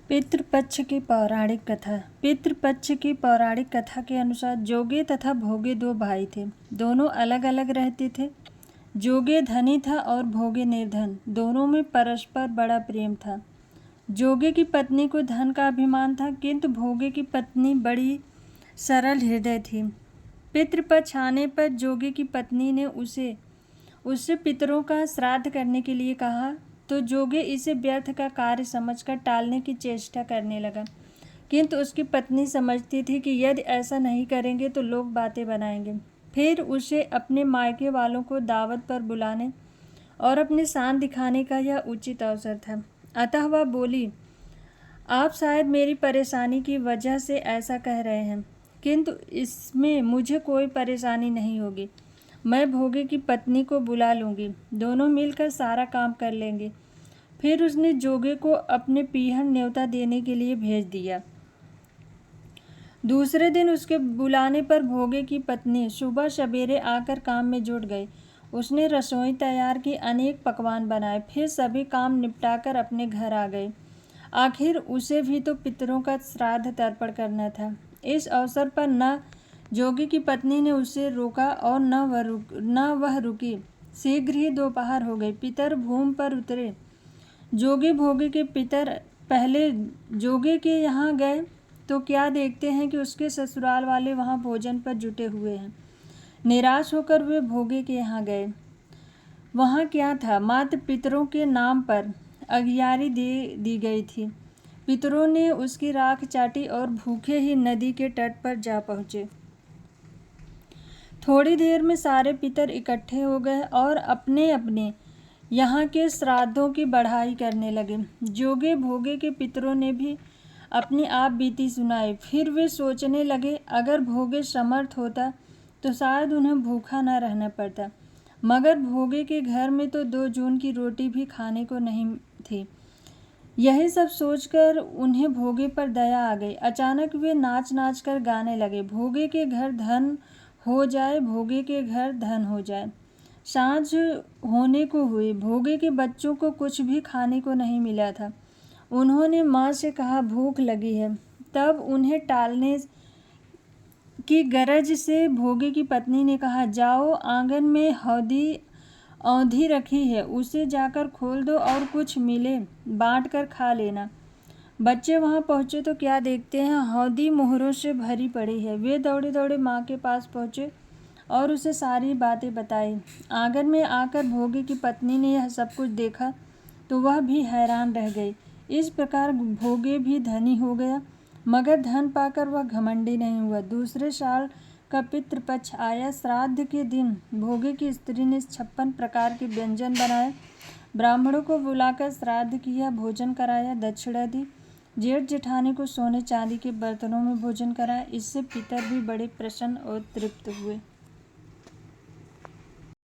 पितृपक्ष की पौराणिक कथा। पितृपक्ष की पौराणिक कथा के अनुसार जोगे तथा भोगे दो भाई थे। दोनों अलग अलग रहते थे। जोगे धनी था और भोगे निर्धन। दोनों में परस्पर बड़ा प्रेम था। जोगे की पत्नी को धन का अभिमान था, किंतु भोगे की पत्नी बड़ी सरल हृदय थी। पितृपक्ष आने पर जोगे की पत्नी ने उससे पितरों का श्राद्ध करने के लिए कहा, तो जोगे इसे व्यर्थ का कार्य समझकर टालने की चेष्टा करने लगा। किंतु उसकी पत्नी समझती थी कि यदि ऐसा नहीं करेंगे तो लोग बातें बनाएंगे। फिर उसे अपने मायके वालों को दावत पर बुलाने और अपने शान दिखाने का यह उचित अवसर था। अतः वह बोली, आप शायद मेरी परेशानी की वजह से ऐसा कह रहे हैं, किंतु इसमें मुझे कोई परेशानी नहीं होगी। मैं भोगे की पत्नी को बुला लूँगी, दोनों मिलकर सारा काम कर लेंगे। फिर उसने जोगे को अपने पीहन न्योता देने के लिए भेज दिया। दूसरे दिन उसके बुलाने पर भोगे की पत्नी सुबह सवेरे आकर काम में जुट गई। उसने रसोई तैयार की, अनेक पकवान बनाए, फिर सभी काम निपटाकर अपने घर आ गई। आखिर उसे भी तो पितरों का श्राद्ध तर्पण करना था। इस अवसर पर न जोगी की पत्नी ने उसे रोका और न वह रुकी। शीघ्र ही दोपहर हो गई। पितर भूमि पर उतरे। जोगे भोगे के पितर पहले जोगे के यहाँ गए तो क्या देखते हैं कि उसके ससुराल वाले वहाँ भोजन पर जुटे हुए हैं। निराश होकर वे भोगे के यहाँ गए। वहाँ क्या था, मात्र पितरों के नाम पर अगियारी दे दी गई थी। पितरों ने उसकी राख चाटी और भूखे ही नदी के तट पर जा पहुँचे। थोड़ी देर में सारे पितर इकट्ठे हो गए और अपने अपने यहाँ के श्राद्धों की बढ़ाई करने लगे। जोगे भोगे के पितरों ने भी अपनी आप बीती सुनाई। फिर वे सोचने लगे, अगर भोगे समर्थ होता तो शायद उन्हें भूखा न रहना पड़ता, मगर भोगे के घर में तो 2 जून की रोटी भी खाने को नहीं थी। यही सब सोचकर उन्हें भोगे पर दया आ गई। अचानक वे नाच नाच कर गाने लगे, भोगे के घर धन हो जाए, भोगे के घर धन हो जाए। सांझ होने को हुई। भोगे के बच्चों को कुछ भी खाने को नहीं मिला था। उन्होंने माँ से कहा, भूख लगी है। तब उन्हें टालने की गरज से भोगे की पत्नी ने कहा, जाओ, आंगन में औंधी रखी है, उसे जाकर खोल दो और कुछ मिले बांट कर खा लेना। बच्चे वहां पहुंचे तो क्या देखते हैं, हौदी मोहरों से भरी पड़ी है। वे दौड़े दौड़े माँ के पास पहुंचे और उसे सारी बातें बताई। आंगन में आकर भोगे की पत्नी ने यह सब कुछ देखा तो वह भी हैरान रह गई। इस प्रकार भोगे भी धनी हो गया, मगर धन पाकर वह घमंडी नहीं हुआ। दूसरे साल का पितृपक्ष आया। श्राद्ध के दिन भोगे की स्त्री ने 56 प्रकार के व्यंजन बनाए। ब्राह्मणों को बुलाकर श्राद्ध किया, भोजन कराया, दक्षिणा दी। जेठ जेठानी को सोने चांदी के बर्तनों में भोजन कराया। इससे पितर भी बड़े प्रसन्न और तृप्त हुए।